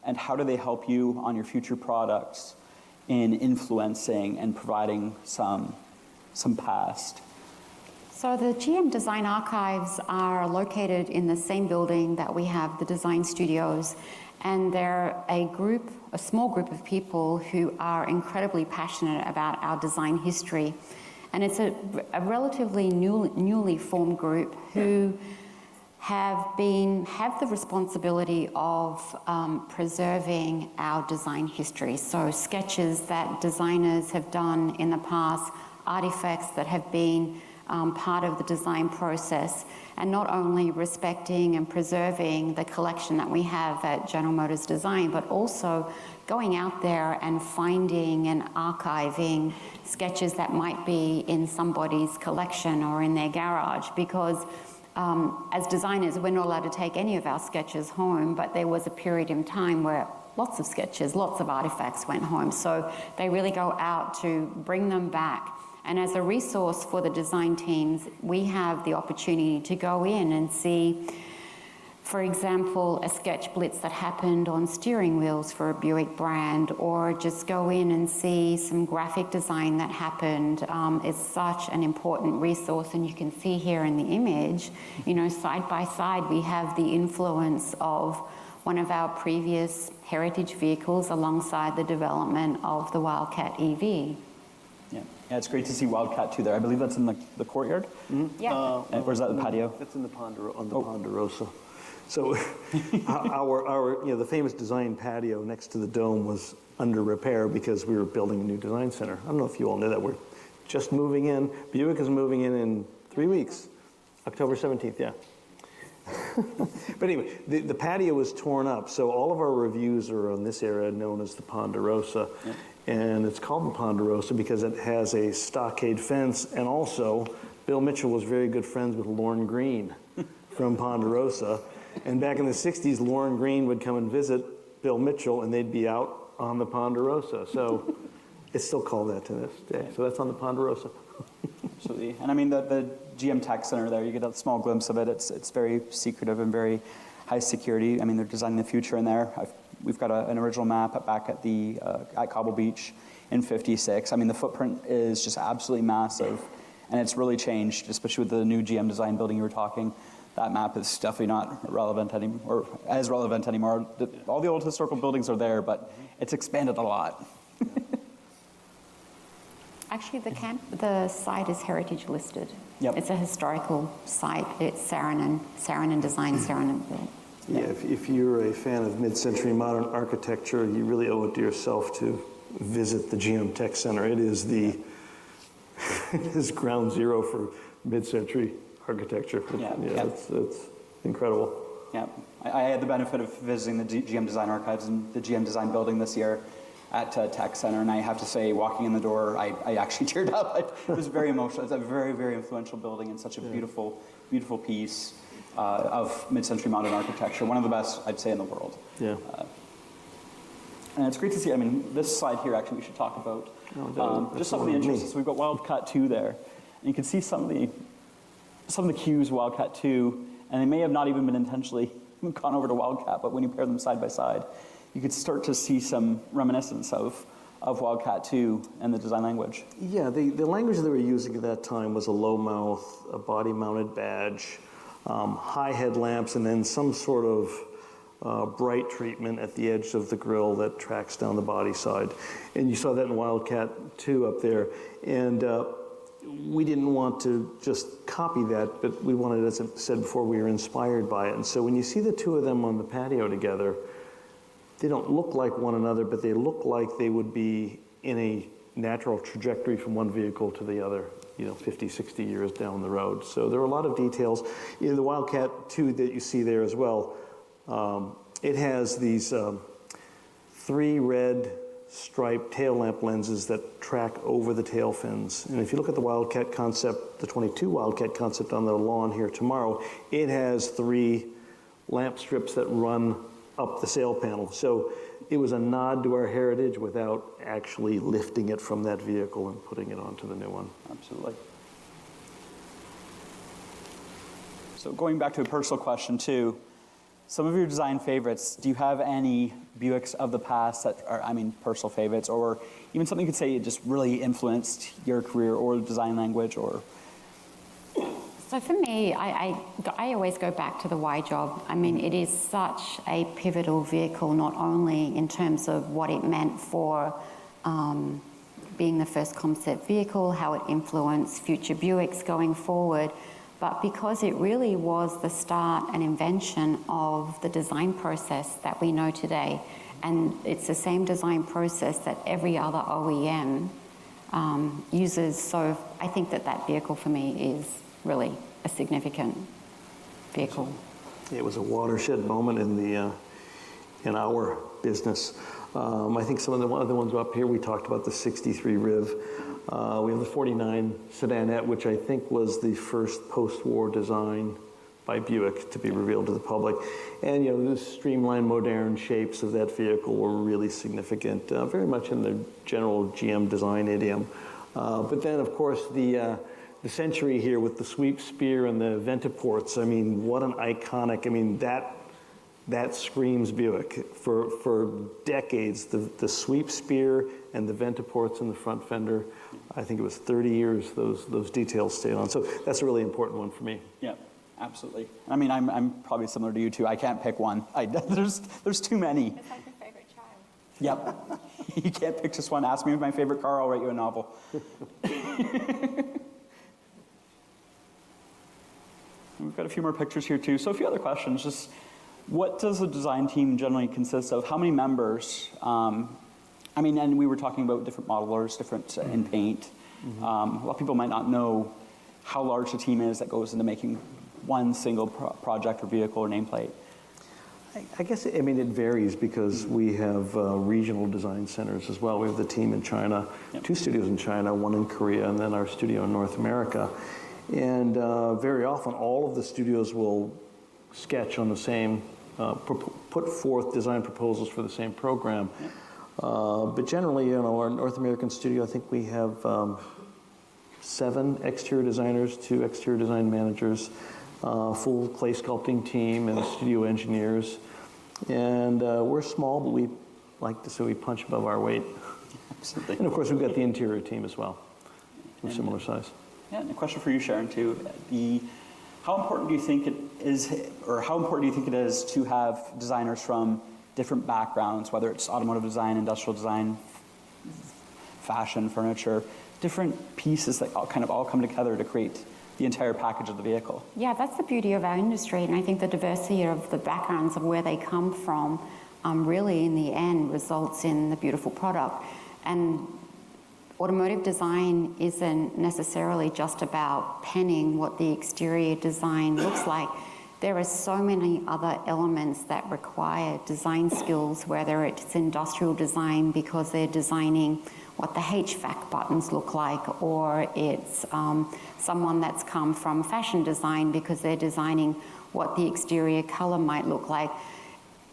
Speaker 1: and how do they help you on your future products in influencing and providing some past.
Speaker 3: So the GM Design Archives are located in the same building that we have the design studios, and they're a small group of people who are incredibly passionate about our design history. And it's a relatively newly formed group who have the responsibility of preserving our design history. So sketches that designers have done in the past artifacts that have been part of the design process, and not only respecting and preserving the collection that we have at General Motors Design, but also going out there and finding and archiving sketches that might be in somebody's collection or in their garage, because as designers, we're not allowed to take any of our sketches home, but there was a period in time where lots of sketches, lots of artifacts went home. So they really go out to bring them back. And as a resource for the design teams, we have the opportunity to go in and see, for example, a sketch blitz that happened on steering wheels for a Buick brand, or just go in and see some graphic design that happened. It's such an important resource, and you can see here in the image, you know, side by side, we have the influence of one of our previous heritage vehicles alongside the development of the Wildcat EV.
Speaker 1: Yeah, it's great to see Wildcat 2 there. I believe that's in the courtyard.
Speaker 3: Yeah.
Speaker 1: Or is that the patio?
Speaker 2: That's in the Ponderosa. So our the famous design patio next to the dome was under repair because we were building a new design center. I don't know if you all knew that. We're just moving in. Buick is moving in 3 weeks, October 17th, yeah. But anyway, the patio was torn up, so all of our reviews are on this area known as the Ponderosa. Yeah. And it's called the Ponderosa because it has a stockade fence, and also Bill Mitchell was very good friends with Lorne Green from Ponderosa. And back in the 60s, Lorne Green would come and visit Bill Mitchell, and they'd be out on the Ponderosa. So it's still called that to this day. So that's on the Ponderosa.
Speaker 1: Absolutely. And I mean, the GM Tech Center there, you get a small glimpse of it. It's very secretive and very high security. I mean, they're designing the future in there. We've got an original map back at Cobble Beach in -- I mean, the footprint is just absolutely massive, and it's really changed, especially with the new GM Design building you were talking. That map is definitely not relevant anymore, or as relevant anymore. All the old historical buildings are there, but it's expanded a lot.
Speaker 3: Actually, the site is heritage listed.
Speaker 1: Yep.
Speaker 3: It's a historical site. It's Saarinen Design, Saarinen built.
Speaker 2: Yeah, if you're a fan of mid-century modern architecture, you really owe it to yourself to visit the GM Tech Center. It is it is ground zero for mid-century architecture.
Speaker 1: Yeah.
Speaker 2: It's incredible.
Speaker 1: Yeah, I had the benefit of visiting the GM Design Archives and the GM Design building this year at Tech Center, and I have to say, walking in the door, I actually teared up. It was very emotional. It's a very, very influential building and such a beautiful, beautiful piece of mid-century modern architecture. One of the best, I'd say, in the world. Yeah. And it's great to see. I mean, this slide here, actually, we should talk about. Just some of the interests. So we've got Wildcat 2 there, and you can see some of the cues of Wildcat 2, and they may have not even been intentionally gone over to Wildcat, but when you pair them side by side, you could start to see some reminiscence of Wildcat 2 and the design language.
Speaker 2: Yeah, the language they were using at that time was a low mouth, a body-mounted badge, high headlamps, and then some sort of bright treatment at the edge of the grille that tracks down the body side. And you saw that in Wildcat 2 up there. And we didn't want to just copy that, but we wanted, as I said before, we were inspired by it. And so when you see the two of them on the patio together, they don't look like one another, but they look like they would be in a natural trajectory from one vehicle to the other, 50, 60 years down the road. So there are a lot of details. The Wildcat 2 that you see there as well, it has these 3 red striped tail lamp lenses that track over the tail fins. And if you look at the Wildcat concept, the 22 Wildcat concept on the lawn here tomorrow, it has 3 lamp strips that run up the sail panel. So it was a nod to our heritage without actually lifting it from that vehicle and putting it onto the new one.
Speaker 1: Absolutely. So going back to a personal question too, some of your design favorites, do you have any Buicks of the past that are, personal favorites, or even something you could say just really influenced your career or design language, or?
Speaker 3: So for me, I always go back to the Y job. It is such a pivotal vehicle, not only in terms of what it meant for being the first concept vehicle, how it influenced future Buicks going forward, but because it really was the start and invention of the design process that we know today. And it's the same design process that every other OEM users. So I think that that vehicle for me is really a significant vehicle.
Speaker 2: It was a watershed moment in our business. I think some of the other ones up here, we talked about the 63 Riv. We have the 49 Sedanette, which I think was the first post-war design by Buick to be revealed to the public. And, you know, the streamlined, modern shapes of that vehicle were really significant, very much in the general GM design idiom. But then, of course, the Century here with the sweep spear and the Ventaports, I mean, what an iconic, I mean, that screams Buick. For decades, the sweep spear and the Ventaports in the front fender, I think it was 30 years those details stayed on. So that's a really important one for me.
Speaker 1: Yeah, absolutely. I mean, I'm probably similar to you too. I can't pick one. There's too many.
Speaker 3: It's like your favorite child.
Speaker 1: Yep. You can't pick just one. Ask me my favorite car, I'll write you a novel. We've got a few more pictures here too. So a few other questions. Just what does the design team generally consist of? How many members? I mean, and we were talking about different modelers, different in paint. A lot of people might not know how large the team is that goes into making one single project or vehicle or nameplate.
Speaker 2: I guess, I mean, it varies because we have regional design centers as well. We have the team in China,
Speaker 1: Yep.
Speaker 2: 2 studios in China, 1 in Korea, and then our studio in North America. And very often, all of the studios will sketch on the same, put forth design proposals for the same program.
Speaker 1: Yep.
Speaker 2: But generally, you know, our North American studio, I think we have 7 exterior designers, 2 exterior design managers, full clay sculpting team, and studio engineers. And we're small, but we like to say we punch above our weight.
Speaker 1: Absolutely.
Speaker 2: And of course, we've got the interior team as well, of similar size.
Speaker 1: Yeah, and a question for you, Sharon, too. How important do you think it is, or how important do you think it is to have designers from different backgrounds, whether it's automotive design, industrial design, fashion, furniture, different pieces that all come together to create the entire package of the vehicle?
Speaker 3: Yeah, that's the beauty of our industry, and I think the diversity of the backgrounds of where they come from really, in the end, results in the beautiful product. And automotive design isn't necessarily just about penning what the exterior design looks like. There are so many other elements that require design skills, whether it's industrial design because they're designing what the HVAC buttons look like, or it's someone that's come from fashion design because they're designing what the exterior color might look like.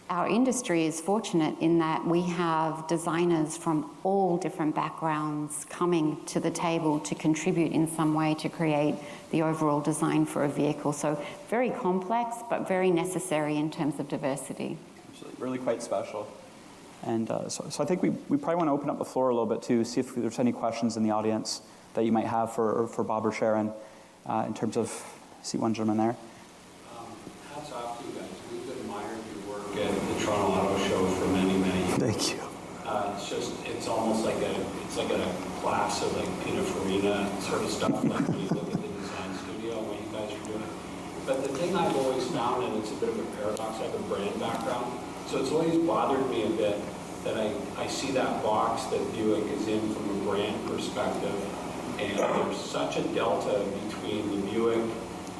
Speaker 3: Our industry is fortunate in that we have designers from all different backgrounds coming to the table to contribute in some way to create the overall design for a vehicle. So very complex, but very necessary in terms of diversity.
Speaker 1: Absolutely, really quite special. And so I think we probably want to open up the floor a little bit too, see if there's any questions in the audience that you might have for Bob or Sharon in terms of, see one gentleman there.
Speaker 5: Hats off to you guys. We've admired your work at the Toronto Auto Show for many, many years.
Speaker 2: Thank you.
Speaker 5: It's almost like a class of like Pininfarina sort of stuff, like when you look at the design studio and what you guys are doing. But the thing I've always found, and it's a bit of a paradox, I have a brand background, so it's always bothered me a bit that I see that box that Buick is in from a brand perspective, and there's such a delta between the Buick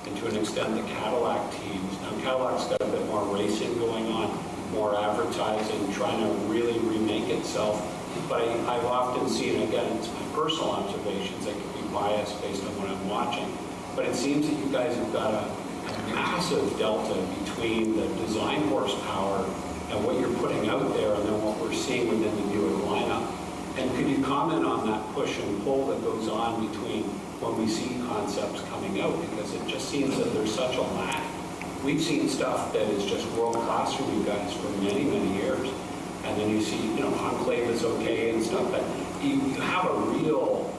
Speaker 5: and to an extent the Cadillac teams. Now Cadillac's got a bit more racing going on, more advertising, trying to really remake itself. But I've often seen, again, it's my personal observations, I could be biased based on what I'm watching, but it seems that you guys have got a massive delta between the design horsepower and what you're putting out there and then what we're seeing within the Buick lineup. And could you comment on that push and pull that goes on between when we see concepts coming out? Because it just seems that there's such a lag. We've seen stuff that is just world-class from you guys for many, many years. And then you see, Enclave is okay and stuff, but you have a real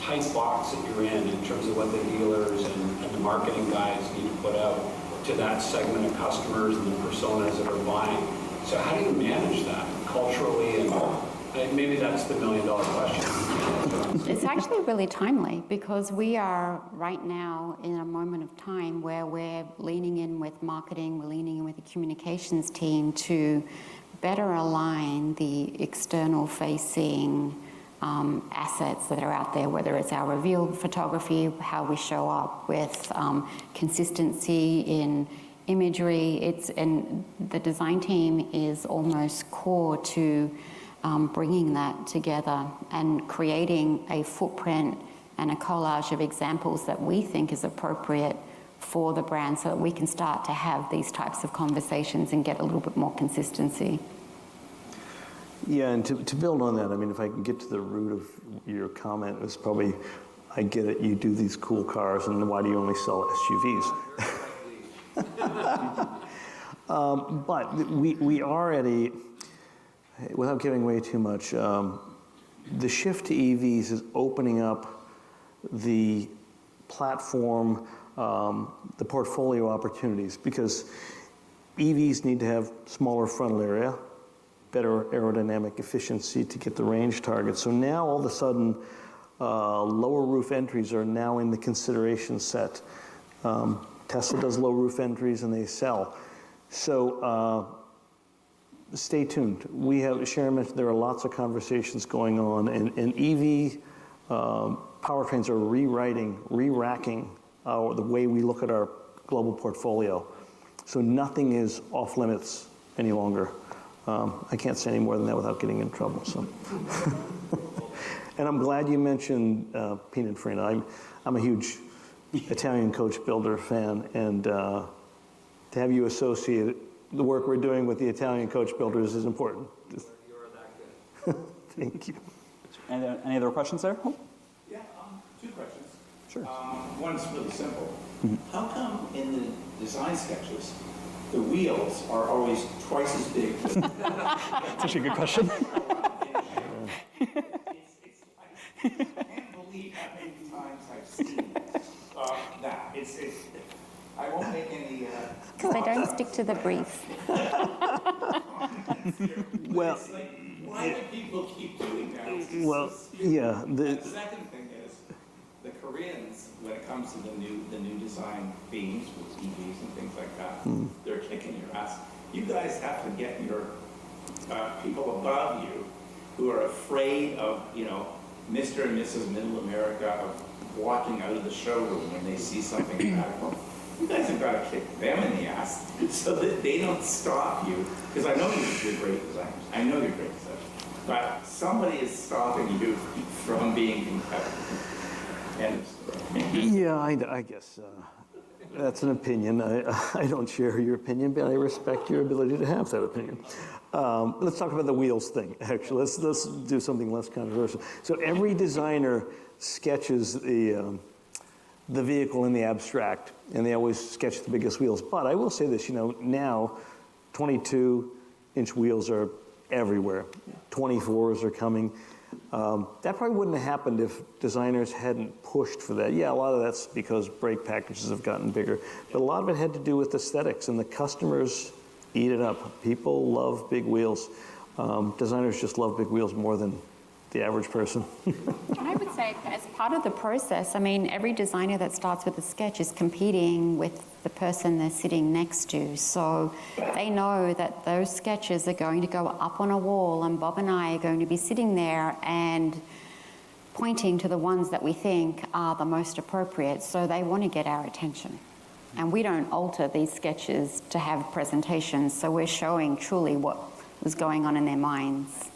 Speaker 5: tight box that you're in terms of what the dealers and the marketing guys need to put out to that segment of customers and the personas that are buying. So how do you manage that culturally? And maybe that's the million-dollar question.
Speaker 3: It's actually really timely because we are right now in a moment of time where we're leaning in with marketing, we're leaning in with the communications team to better align the external facing assets that are out there, whether it's our reveal photography, how we show up with consistency in imagery. And the design team is almost core to bringing that together and creating a footprint and a collage of examples that we think is appropriate for the brand, so that we can start to have these types of conversations and get a little bit more consistency.
Speaker 2: Yeah, and to build on that, I mean, if I can get to the root of your comment, it was probably, I get it, you do these cool cars, and why do you only sell SUVs? But we are at a, without giving away too much, the shift to EVs is opening up the platform, the portfolio opportunities, because EVs need to have smaller frontal area, better aerodynamic efficiency to get the range target. So now all of a sudden, lower roof entries are now in the consideration set. Tesla does low roof entries and they sell. So stay tuned. We have, Sharon mentioned, there are lots of conversations going on, and EV powertrains are re-racking the way we look at our global portfolio. So nothing is off limits any longer. I can't say any more than that without getting in trouble. So, and I'm glad you mentioned Pininfarina. I'm a huge Italian coach builder fan, and to have you associate the work we're doing with the Italian coach builders is important.
Speaker 5: You're that good.
Speaker 2: Thank you.
Speaker 1: Any other questions there?
Speaker 6: Yeah, two questions.
Speaker 1: Sure.
Speaker 6: One's really simple. How come in the design sketches, the wheels are always twice as big?
Speaker 1: That's actually a good question.
Speaker 6: I can't believe how many times I've seen that. I won't make any...
Speaker 3: Because they don't stick to the brief.
Speaker 2: Well,
Speaker 6: it's like, why do people keep doing that?
Speaker 2: well, yeah.
Speaker 6: The second thing is, the Koreans, when it comes to the new design themes with EVs and things like that, they're kicking your ass. You guys have to get your people above you who are afraid of, Mr. and Mrs. Middle America, of walking out of the showroom when they see something radical. You guys have got to kick them in the ass so that they don't stop you. Because I know you're great designers. I know you're great designers. But somebody is stopping you from being competitive. End of story.
Speaker 2: Yeah, I guess that's an opinion. I don't share your opinion, but I respect your ability to have that opinion. Let's talk about the wheels thing, actually. Let's do something less controversial. So every designer sketches the vehicle in the abstract, and they always sketch the biggest wheels. But I will say this, now 22-inch wheels are everywhere. 24s are coming. That probably wouldn't have happened if designers hadn't pushed for that. Yeah, a lot of that's because brake packages have gotten bigger, but a lot of it had to do with aesthetics, and the customers eat it up. People love big wheels. Designers just love big wheels more than the average person.
Speaker 3: And I would say, as part of the process, every designer that starts with a sketch is competing with the person they're sitting next to. So they know that those sketches are going to go up on a wall, and Bob and I are going to be sitting there and pointing to the ones that we think are the most appropriate. So they want to get our attention. And we don't alter these sketches to have presentations. So we're showing truly what was going on in their minds.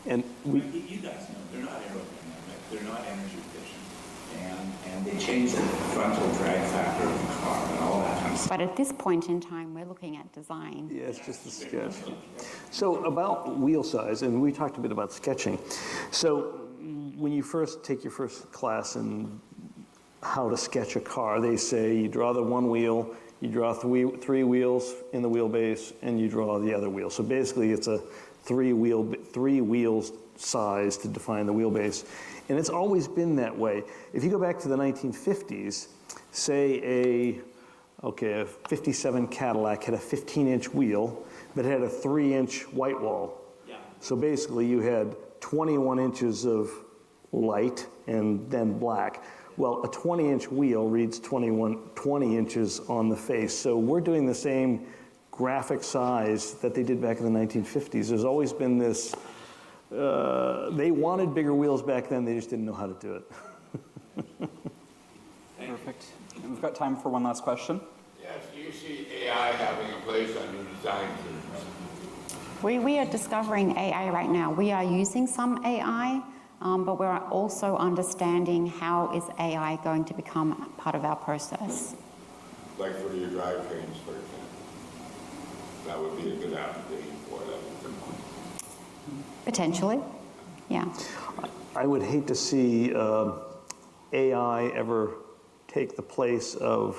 Speaker 2: And
Speaker 6: You guys know they're not aerodynamic, they're not energy efficient, and they change the frontal drag factor of the car and all that kind of stuff.
Speaker 3: But at this point in time, we're looking at design.
Speaker 2: yeah, it's just a sketch. So about wheel size, and we talked a bit about sketching. So when you first take your first class in how to sketch a car, they say you draw the one wheel, you draw three wheels in the wheelbase, and you draw the other wheel. So basically it's a three wheels size to define the wheelbase. And it's always been that way. If you go back to the 1950s, say a 57 Cadillac had a 15-inch wheel, but it had a 3-inch white wall.
Speaker 6: Yeah.
Speaker 2: So basically you had 21 inches of light and then black. Well, a 20-inch wheel reads 20 inches on the face. So we're doing the same graphic size that they did back in the 1950s. There's always been this they wanted bigger wheels back then, they just didn't know how to do it.
Speaker 1: Perfect. And we've got time for one last question.
Speaker 7: Yes, do you see AI having a place on new design teams?
Speaker 3: We are discovering AI right now. We are using some AI, but we're also understanding how is AI going to become part of our process.
Speaker 7: Like for your drivetrains, for example. That would be a good application for that.
Speaker 3: Potentially, yeah.
Speaker 2: I would hate to see AI ever take the place of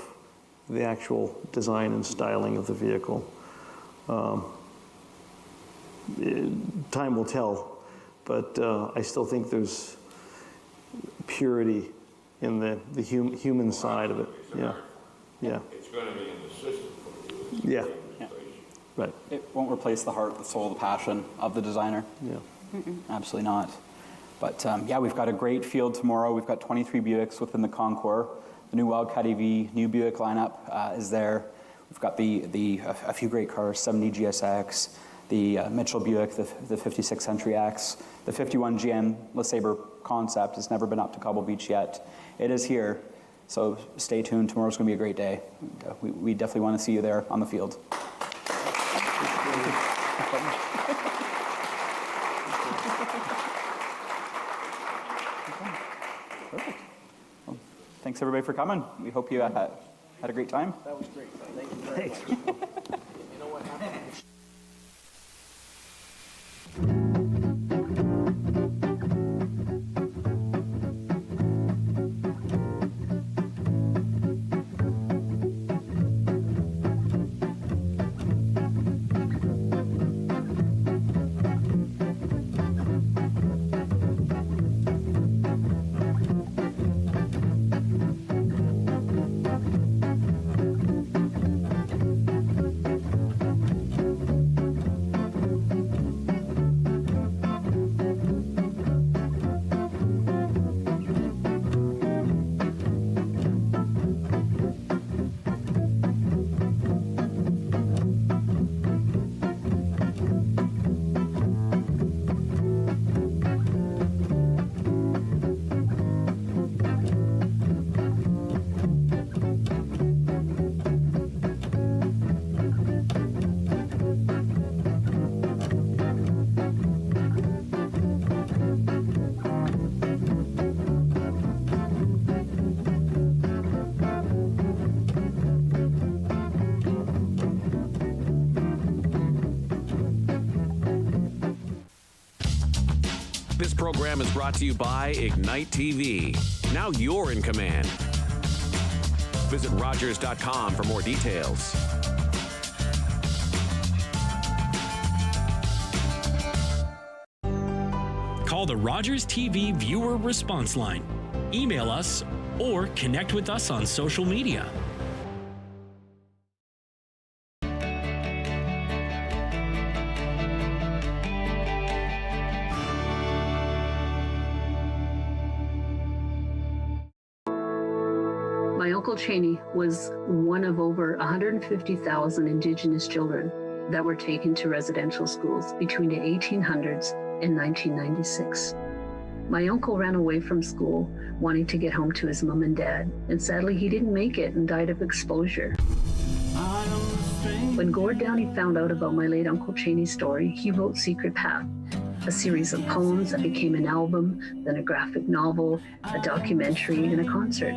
Speaker 2: the actual design and styling of the vehicle. Time will tell, but I still think there's purity in the human side of it. Yeah, yeah,
Speaker 7: It's going to be in the system for you. It's
Speaker 2: yeah,
Speaker 7: going to replace you.
Speaker 2: right,
Speaker 1: It won't replace the heart, the soul, the passion of the designer.
Speaker 2: yeah.
Speaker 1: Absolutely not. But yeah, we've got a great field tomorrow. We've got 23 Buicks within the Concours. The new Wildcat EV, new Buick lineup is there. We've got a few great cars, 70 GSX, the Mitchell Buick, the 56 Century X, the 51 GM LeSabre concept has never been up to Cobble Beach yet. It is here, so stay tuned. Tomorrow's going to be a great day. We definitely want to see you there on the field. Perfect. Well, thanks everybody for coming. We hope you had a great time.
Speaker 2: That was great. Thank you very much. You know what happened?
Speaker 8: This program is brought to you by Ignite TV. Now you're in command. Visit Rogers.com for more details.
Speaker 9: Call the Rogers TV viewer response line, email us, or connect with us on social media.
Speaker 10: My Uncle Cheney was one of over 150,000 Indigenous children that were taken to residential schools between the 1800s and 1996. My uncle ran away from school wanting to get home to his mom and dad, and sadly he didn't make it and died of exposure. When Gord Downey found out about my late Uncle Cheney's story, he wrote Secret Path, a series of poems that became an album, then a graphic novel, a documentary, and a concert.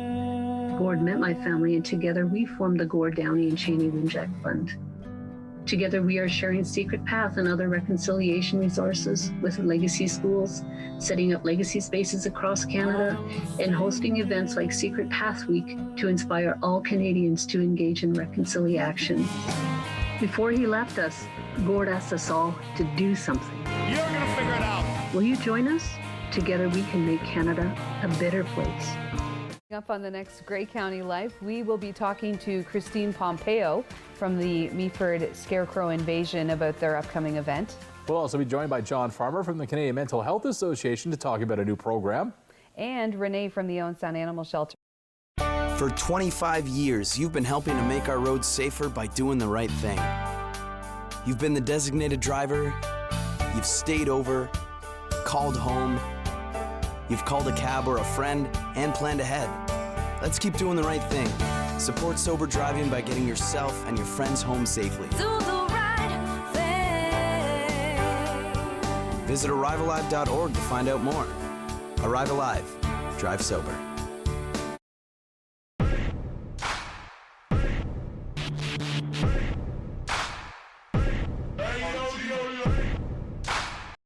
Speaker 10: Gord met my family, and together we formed the Gord Downey and Cheney Winjack Fund. Together we are sharing Secret Path and other reconciliation resources with legacy schools, setting up legacy spaces across Canada, and hosting events like Secret Path Week to inspire all Canadians to engage in reconciliation. Before he left us, Gord asked us all to do something.
Speaker 7: You're going to figure it out.
Speaker 10: Will you join us? Together we can make Canada a better place.
Speaker 11: Up on the next Grey County Life, we will be talking to Christine Pompeo from the Meaford Scarecrow Invasion about their upcoming event.
Speaker 12: We'll also be joined by John Farmer from the Canadian Mental Health Association to talk about a new program.
Speaker 11: And Renee from the Owen Sound Animal Shelter.
Speaker 13: For 25 years, you've been helping to make our roads safer by doing the right thing. You've been the designated driver, you've stayed over, called home, you've called a cab or a friend, and planned ahead. Let's keep doing the right thing. Support sober driving by getting yourself and your friends home safely.
Speaker 14: Do the right thing.
Speaker 13: Visit arrivealive.org to find out more. Arrive Alive. Drive sober.